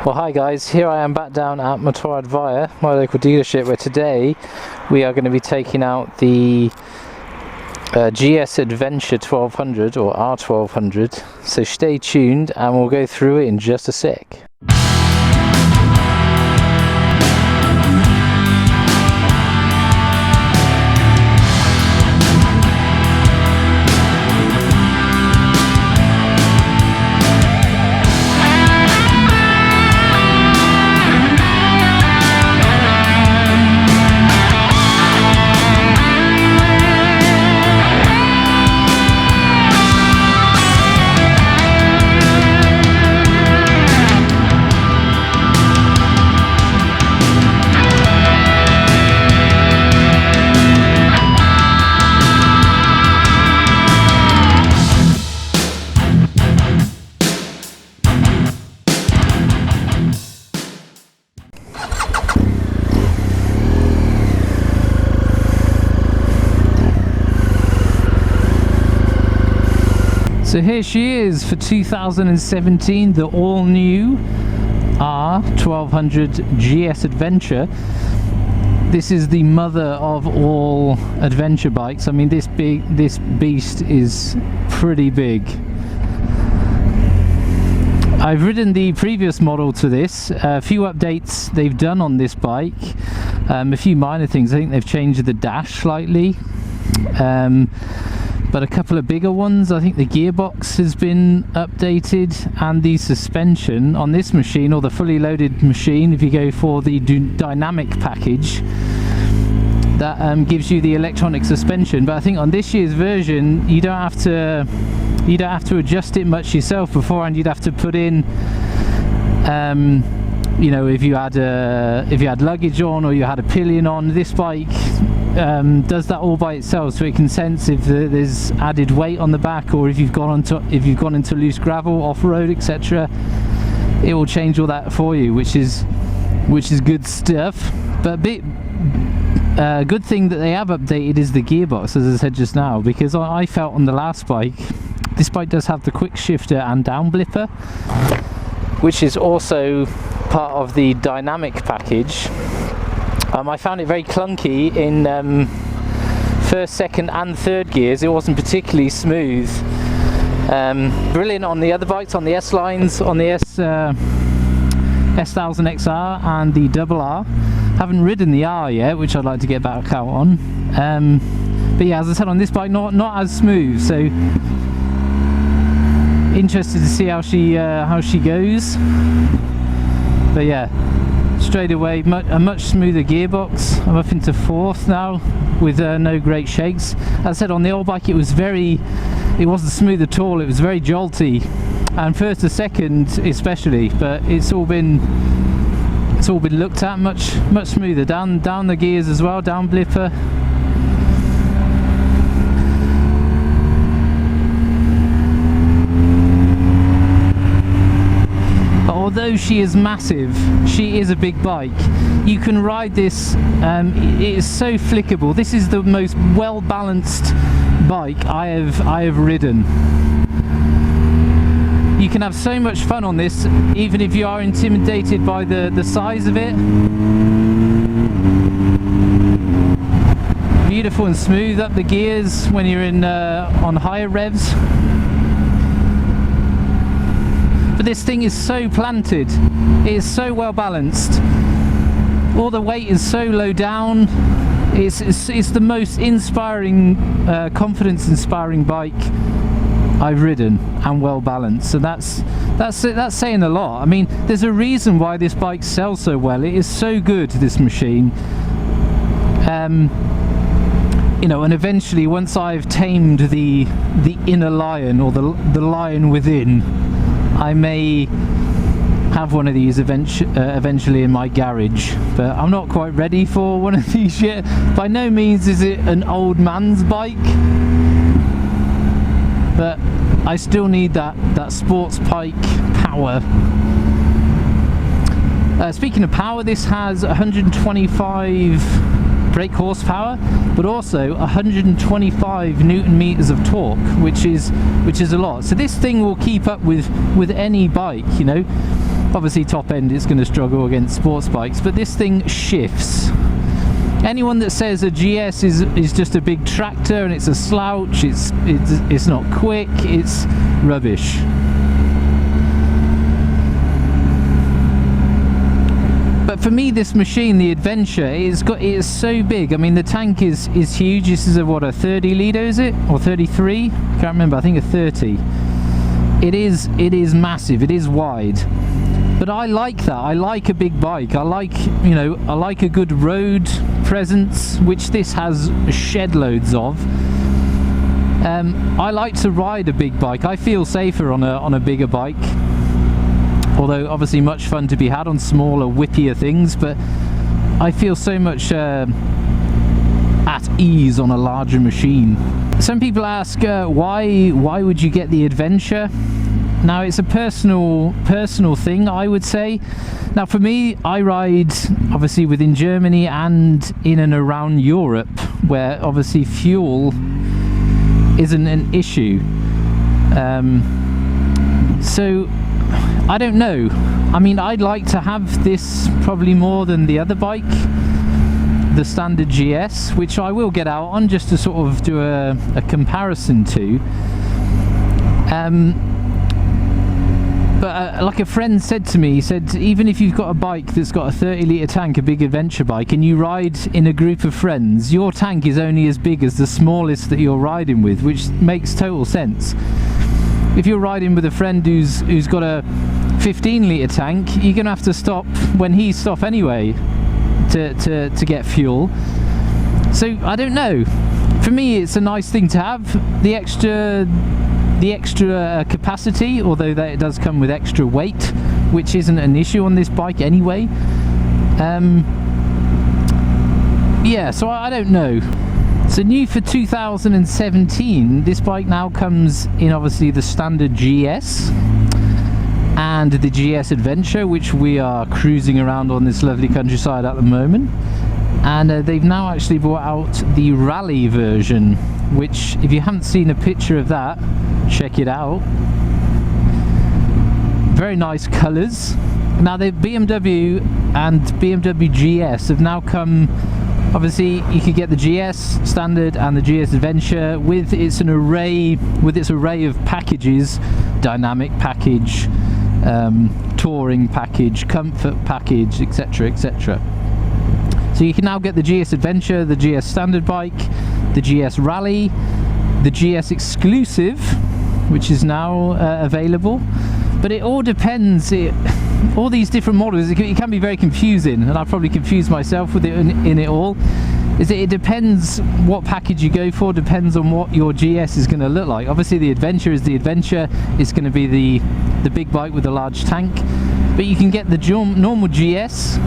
Well, hi guys, here I am back down at Motorrad Weihe, my local dealership, where today we are going to be taking out the GS Adventure 1200 or R1200, so stay tuned and we'll go through it in just a sec. So here she is for 2017, the all-new R1200 GS Adventure. This is the mother of all adventure bikes. I mean, this beast is pretty big. I've ridden the previous model to this. A few updates they've done on this bike. A few minor things. I think they've changed the dash slightly. But a couple of bigger ones. I think the gearbox has been updated, and the suspension on this machine, or the fully loaded machine, if you go for the dynamic package, that gives you the electronic suspension. But I think on this year's version you don't have to adjust it much yourself. Beforehand you'd have to put in you know, if you had luggage on or you had a pillion on. This bike does that all by itself, so it can sense if there's added weight on the back, or if you've gone into loose gravel, off-road, etc. It will change all that for you, which is good stuff. But good thing that they have updated is the gearbox, as I said just now, because I felt on the last bike, this bike does have the quick shifter and down blipper, which is also part of the dynamic package. I found it very clunky in first, second and third gears. It wasn't particularly smooth. Brilliant on the other bikes, on the S lines, on the S1000 XR and the RR. Haven't ridden the R yet, which I'd like to get back out on. But yeah, as I said, on this bike, not as smooth. So interested to see how she goes. But yeah, straight away a much smoother gearbox. I'm up into fourth now with no great shakes. As I said, on the old bike it wasn't smooth at all. It was very jolty, and first to second especially. But it's all been looked at much smoother. Down the gears as well, down blipper. Although she is massive, she is a big bike. You can ride this, it is so flickable. This is the most well-balanced bike I have ridden. You can have so much fun on this, even if you are intimidated by the size of it. Beautiful and smooth up the gears when you're on higher revs. But this thing is so planted, it is so well balanced. All the weight is so low down. It's the most inspiring, confidence-inspiring bike I've ridden, and well balanced. So that's saying a lot. I mean, there's a reason why this bike sells so well. It is so good, this machine. You know, and eventually, once I've tamed the inner lion, or the lion within, I may have one of these eventually in my garage, but I'm not quite ready for one of these yet. By no means is it an old man's bike, but I still need that sports bike power. Speaking of power, this has 125 brake horsepower, but also 125 newton meters of torque, which is a lot. So this thing will keep up with any bike, you know. Obviously top end it's going to struggle against sports bikes, but this thing shifts. Anyone that says a GS is just a big tractor and it's a slouch, it's not quick, it's rubbish. But for me, this machine, the Adventure, it is so big. I mean, the tank is huge. This is a 30 litre, is it, or 33? Can't remember. I think a 30. It is massive. It is wide. But I like that. I like a big bike. I like a good road presence, which this has shed loads of. I like to ride a big bike. I feel safer on a bigger bike. Although obviously much fun to be had on smaller, whippier things, but I feel so much at ease on a larger machine. Some people ask why would you get the Adventure? Now it's a personal thing, I would say. Now for me, I ride obviously within Germany and in and around Europe, where obviously fuel isn't an issue. So I don't know. I mean, I'd like to have this probably more than the other bike, the standard GS, which I will get out on just to sort of do a comparison to. But like a friend said to me, he said, even if you've got a bike that's got a 30 litre tank, a big adventure bike, and you ride in a group of friends, your tank is only as big as the smallest that you're riding with, which makes total sense. If you're riding with a friend who's got a 15 litre tank, you're going to have to stop when he stops anyway to get fuel. So I don't know. For me, it's a nice thing to have. The extra capacity, although that it does come with extra weight, which isn't an issue on this bike anyway. Yeah, so I don't know. So new for 2017, this bike now comes in obviously the standard GS and the GS Adventure, which we are cruising around on this lovely countryside at the moment. And they've now actually brought out the Rally version, which if you haven't seen a picture of that, check it out. Very nice colours. Now the BMW and BMW GS have now come. Obviously you could get the GS standard and the GS Adventure with its array of packages: dynamic package, touring package, comfort package, etc, etc. So you can now get the GS Adventure, the GS standard bike, the GS Rally, the GS Exclusive, which is now available. But it all depends. All these different models, it can be very confusing, and I probably confused myself with it in it all. It depends what package you go for, depends on what your GS is going to look like. Obviously the Adventure is the Adventure, it's going to be the big bike with a large tank, but you can get the normal GS.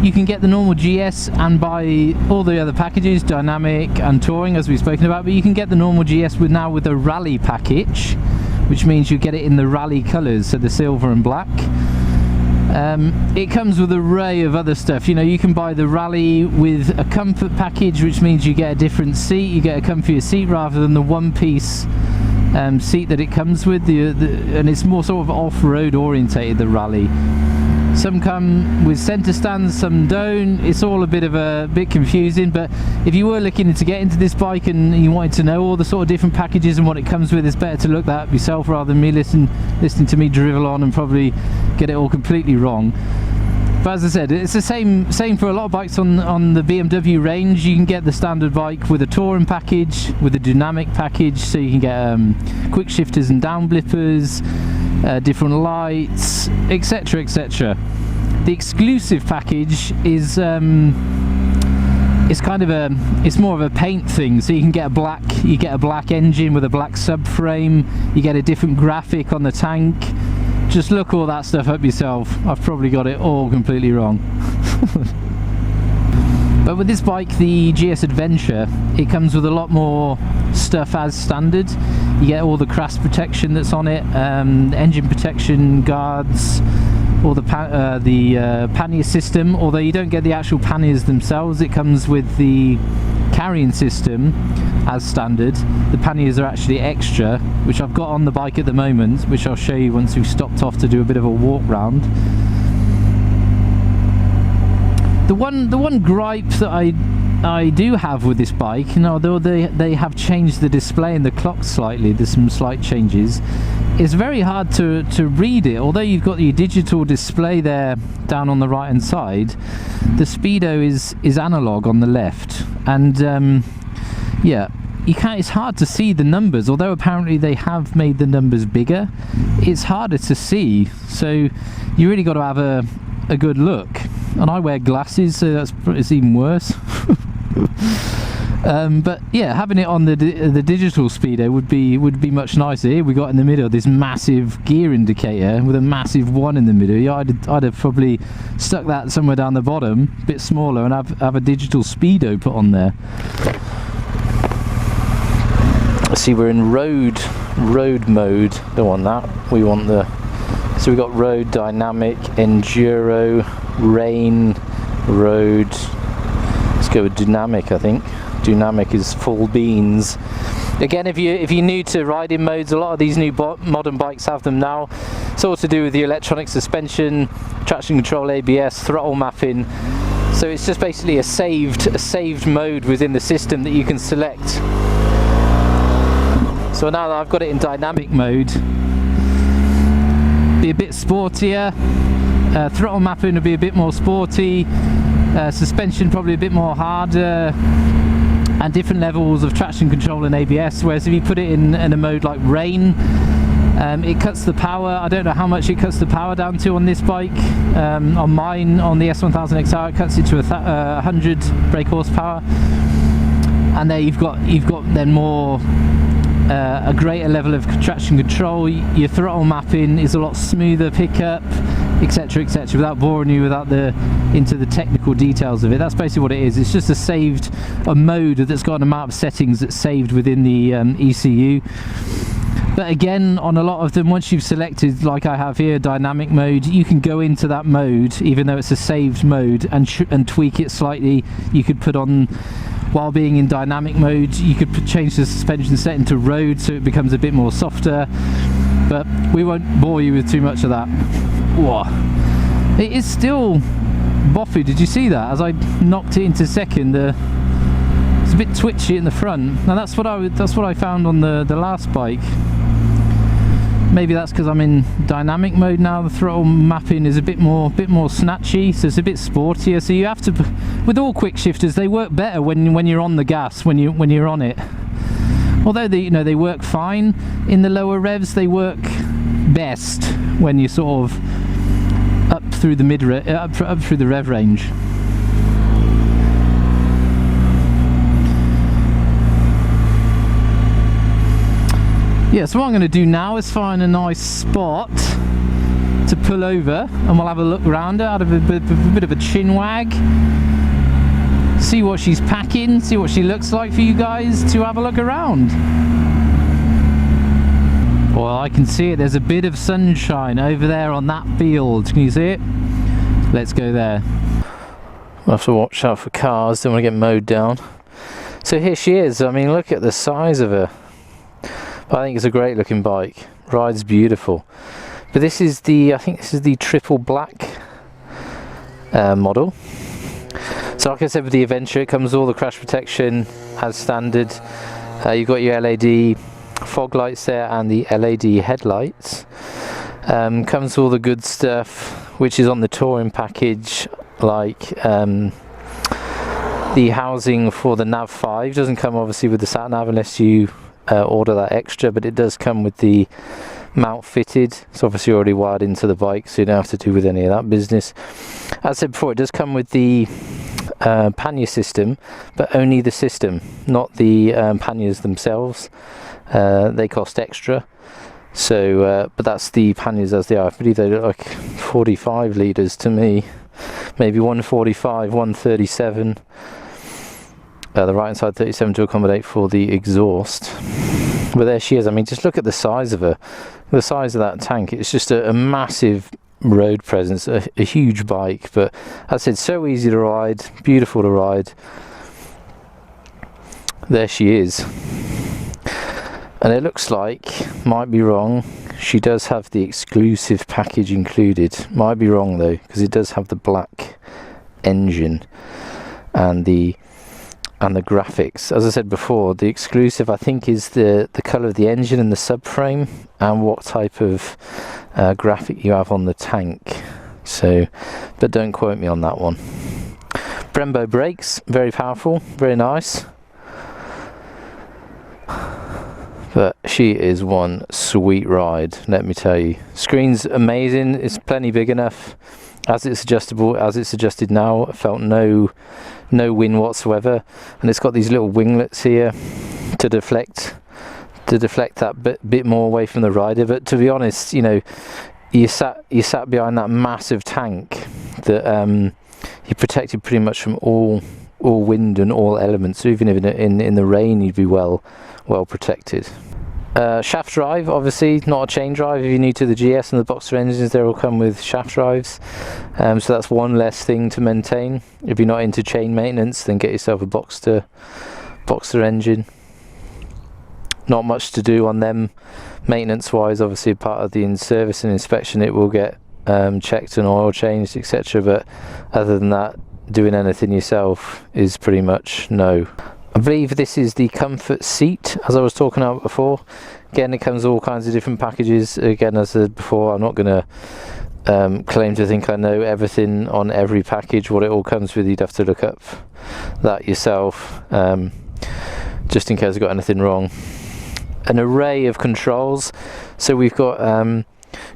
You can get the normal GS and buy all the other packages, dynamic and touring, as we've spoken about, but you can get the normal GS with a rally package, which means you get it in the rally colours, so the silver and black. It comes with an array of other stuff. You know, you can buy the Rally with a comfort package, which means you get a different seat, you get a comfier seat rather than the one-piece seat that it comes with, and it's more sort of off-road orientated, the Rally. Some come with centre stands, some don't. It's all a bit confusing, but if you were looking to get into this bike and you wanted to know all the sort of different packages and what it comes with, it's better to look that up yourself rather than me listening to me drivel on and probably get it all completely wrong. But as I said, it's the same for a lot of bikes on the BMW range. You can get the standard bike with a touring package, with a dynamic package, so you can get quick shifters and down blippers, different lights, etc, etc. The exclusive package is it's more of a paint thing, so you can get a black engine with a black subframe, you get a different graphic on the tank. Just look all that stuff up yourself. I've probably got it all completely wrong. But with this bike, the GS Adventure, it comes with a lot more stuff as standard. You get all the crash protection that's on it, engine protection guards, all the pannier system. Although you don't get the actual panniers themselves, it comes with the carrying system as standard. The panniers are actually extra, which I've got on the bike at the moment, which I'll show you once we've stopped off to do a bit of a walk round. The one gripe that I do have with this bike, and although they have changed the display and the clock slightly, there's some slight changes, it's very hard to read it. Although you've got your digital display there down on the right hand side, the speedo is analog on the left, and yeah, it's hard to see the numbers. Although apparently they have made the numbers bigger, it's harder to see, so you really got to have a good look. And I wear glasses, so it's even worse. But yeah, having it on the digital speedo would be much nicer. Here we got in the middle this massive gear indicator with a massive 1 in the middle. Yeah, I'd have probably stuck that somewhere down the bottom, a bit smaller, and have a digital speedo put on there. See, we're in road mode. Don't want that. We want so we got road, dynamic, enduro, rain, road. Let's go with dynamic. I think dynamic is full beans. Again, if you're new to riding modes, a lot of these new modern bikes have them now. It's all to do with the electronic suspension, traction control, ABS, throttle mapping. So it's just basically a saved mode within the system that you can select. So now that I've got it in dynamic mode, be a bit sportier. Throttle mapping will be a bit more sporty. Suspension probably a bit more harder, and different levels of traction control and ABS. Whereas if you put it in a mode like rain, it cuts the power. I don't know how much it cuts the power down to on this bike. On mine, on the S1000 XR, it cuts it to 100 brake horsepower, and there you've got then more. A greater level of traction control. Your throttle mapping is a lot smoother pickup, etc, etc, without boring you into the technical details of it. That's basically what it is. It's just a mode that's got an amount of settings that's saved within the ECU. But again, on a lot of them, once you've selected, like I have here, dynamic mode, you can go into that mode, even though it's a saved mode, and tweak it slightly. You could put on, while being in dynamic mode, you could change the suspension setting to road so it becomes a bit more softer. But we won't bore you with too much of that. Whoa. It is still boffy. Did you see that? As I knocked it into second, it's a bit twitchy in the front. Now that's what I found on the last bike. Maybe that's because I'm in dynamic mode now. The throttle mapping is a bit more snatchy, so it's a bit sportier. So you have to, with all quick shifters, they work better when you're on the gas, when you're on it. Although they work fine in the lower revs, they work best when you're sort of up through the up through the rev range. Yeah, so what I'm going to do now is find a nice spot to pull over, and we'll have a look around her, have a bit of a chin wag, see what she's packing, see what she looks like for you guys to have a look around. Well, I can see it. There's a bit of sunshine over there on that field. Can you see it? Let's go there. We'll have to watch out for cars, don't want to get mowed down. So here she is. I mean, look at the size of her. I think it's a great looking bike. Rides beautiful. But this is I think this is the triple black model. So like I said, with the Adventure, it comes with all the crash protection as standard. You've got your LED fog lights there and the LED headlights. Comes with all the good stuff, which is on the touring package, like the housing for the Nav 5. Doesn't come obviously with the sat nav unless you order that extra, but it does come with the mount fitted. It's obviously already wired into the bike, so you don't have to do with any of that business. As I said before, it does come with the pannier system, but only the system, not the panniers themselves. They cost extra. So but that's the panniers as they are. I believe they look like 45 litres to me, maybe 145, 137. The right hand side 37 to accommodate for the exhaust. But there she is. I mean, just look at the size of her, the size of that tank. It's just a massive road presence, a huge bike. But as I said, so easy to ride, beautiful to ride. there she is. And it looks like, might be wrong, she does have the exclusive package included. Might be wrong though, because it does have the black engine and the graphics. As I said before, the exclusive I think is the colour of the engine and the subframe and what type of graphic you have on the tank. So, but don't quote me on that one. Brembo brakes, very powerful, very nice. But she is one sweet ride, let me tell you. Screen's amazing, it's plenty big enough. As it's adjustable, as it's adjusted now, I felt no wind whatsoever. And it's got these little winglets here to deflect that bit more away from the rider. But to be honest, you know, you sat behind that massive tank that you're protected pretty much from all wind and all elements. So even if in the rain, you'd be well protected. Shaft drive, obviously not a chain drive. If you're new to the GS and the Boxster engines, they all come with shaft drives, so that's one less thing to maintain. If you're not into chain maintenance, then get yourself a Boxster engine. Not much to do on them maintenance wise. Obviously part of the service and inspection, it will get checked and oil changed, etc. But other than that, doing anything yourself is pretty much no. I believe this is the comfort seat, as I was talking about before. Again, it comes with all kinds of different packages. Again, as I said before, I'm not going to claim to think I know everything on every package, what it all comes with. You'd have to look up that yourself, just in case I got anything wrong. An array of controls. So we've got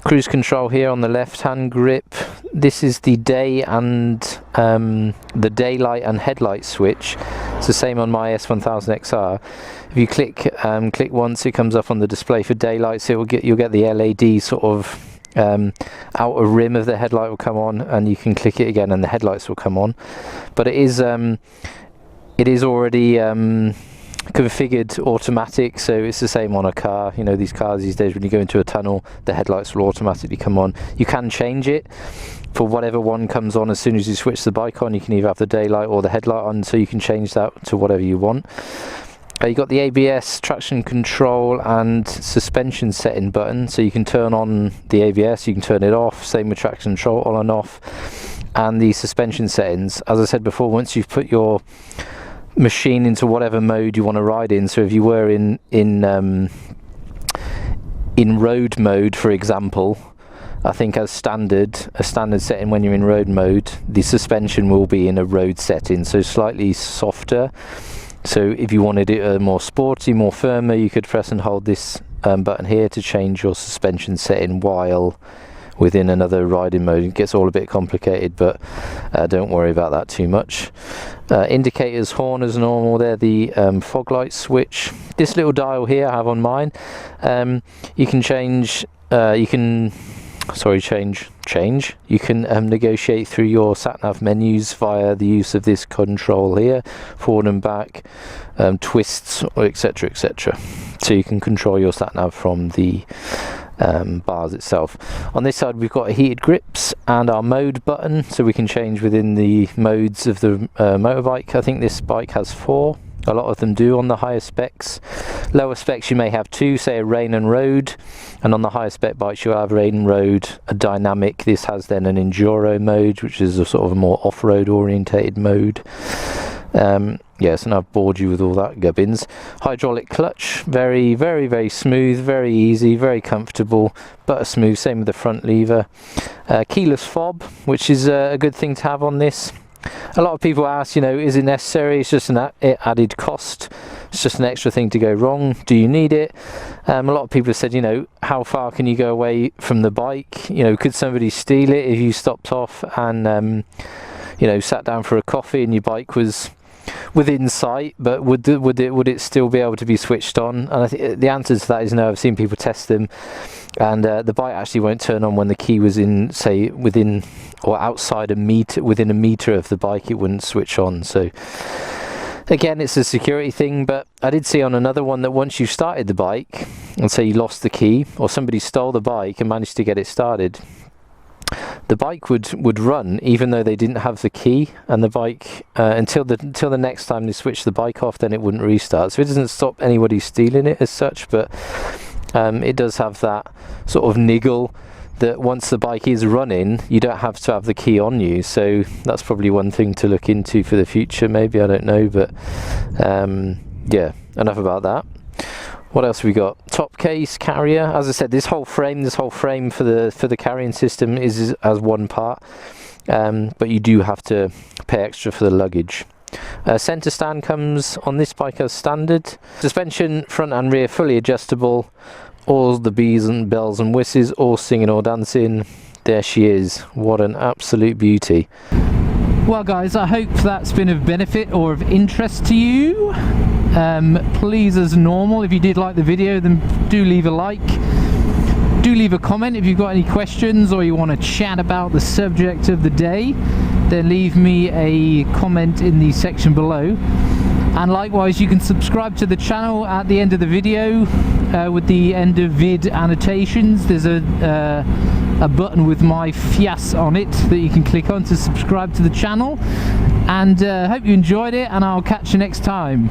cruise control here on the left hand grip. This is the day and the daylight and headlight switch. It's the same on my S1000 XR. If you click once, it comes up on the display for daylight, so you'll get the LED sort of outer rim of the headlight will come on, and you can click it again and the headlights will come on. But it is already configured automatic, so it's the same on a car. You know, these cars these days, when you go into a tunnel, the headlights will automatically come on. You can change it for whatever one comes on as soon as you switch the bike on. You can either have the daylight or the headlight on, so you can change that to whatever you want. You've got the ABS, traction control and suspension setting button, so you can turn on the ABS, you can turn it off, same with traction control, on and off. And the suspension settings, as I said before, once you've put your machine into whatever mode you want to ride in, so if you were in road mode, for example, I think as a standard setting when you're in road mode, the suspension will be in a road setting, so slightly softer. So if you wanted it more sporty, more firmer, you could press and hold this button here to change your suspension setting while within another riding mode. It gets all a bit complicated, but don't worry about that too much. Indicators, horn as normal. There, the fog light switch. This little dial here I have on mine. You can change. You can negotiate through your sat-nav menus via the use of this control here, forward and back, twists, etc, etc. So you can control your sat-nav from the bars itself. On this side we've got heated grips and our mode button, so we can change within the modes of the motorbike. I think this bike has 4. A lot of them do on the higher specs. Lower specs you may have 2, say a rain and road, and on the higher spec bikes you'll have rain and road, a dynamic. This has then an enduro mode, which is a sort of a more off-road orientated mode. Yes, and I've bored you with all that gubbins. Hydraulic clutch, very, very, very smooth, very easy, very comfortable, butter smooth. Same with the front lever. Keyless fob, which is a good thing to have on this. A lot of people ask, you know, is it necessary? It's just an added cost. It's just an extra thing to go wrong. Do you need it? A lot of people have said, you know, how far can you go away from the bike? You know, could somebody steal it if you stopped off and, you know, sat down for a coffee and your bike was within sight, but would it still be able to be switched on? And I think the answer to that is no. I've seen people test them, and the bike actually won't turn on when the key was in, say, within or outside a meter, within a meter of the bike, it wouldn't switch on. So again, it's a security thing. But I did see on another one that once you started the bike and say you lost the key or somebody stole the bike and managed to get it started, the bike would run even though they didn't have the key, and the bike until the next time they switch the bike off, then it wouldn't restart. So it doesn't stop anybody stealing it as such, but it does have that sort of niggle that once the bike is running, you don't have to have the key on you. So that's probably one thing to look into for the future, maybe, I don't know. But yeah, enough about that. What else have we got? Top case, carrier. As I said, this whole frame for the carrying system is as one part, but you do have to pay extra for the luggage. Centre stand comes on this bike as standard. Suspension front and rear fully adjustable. All the bells and whistles, all singing or dancing. There she is. What an absolute beauty. Well guys, I hope that's been of benefit or of interest to you. Please, as normal, if you did like the video, then do leave a like. Do leave a comment if you've got any questions or you want to chat about the subject of the day. Then leave me a comment in the section below. And likewise, you can subscribe to the channel at the end of the video with the end of vid annotations. There's a button with my face on it that you can click on to subscribe to the channel. And hope you enjoyed it, and I'll catch you next time.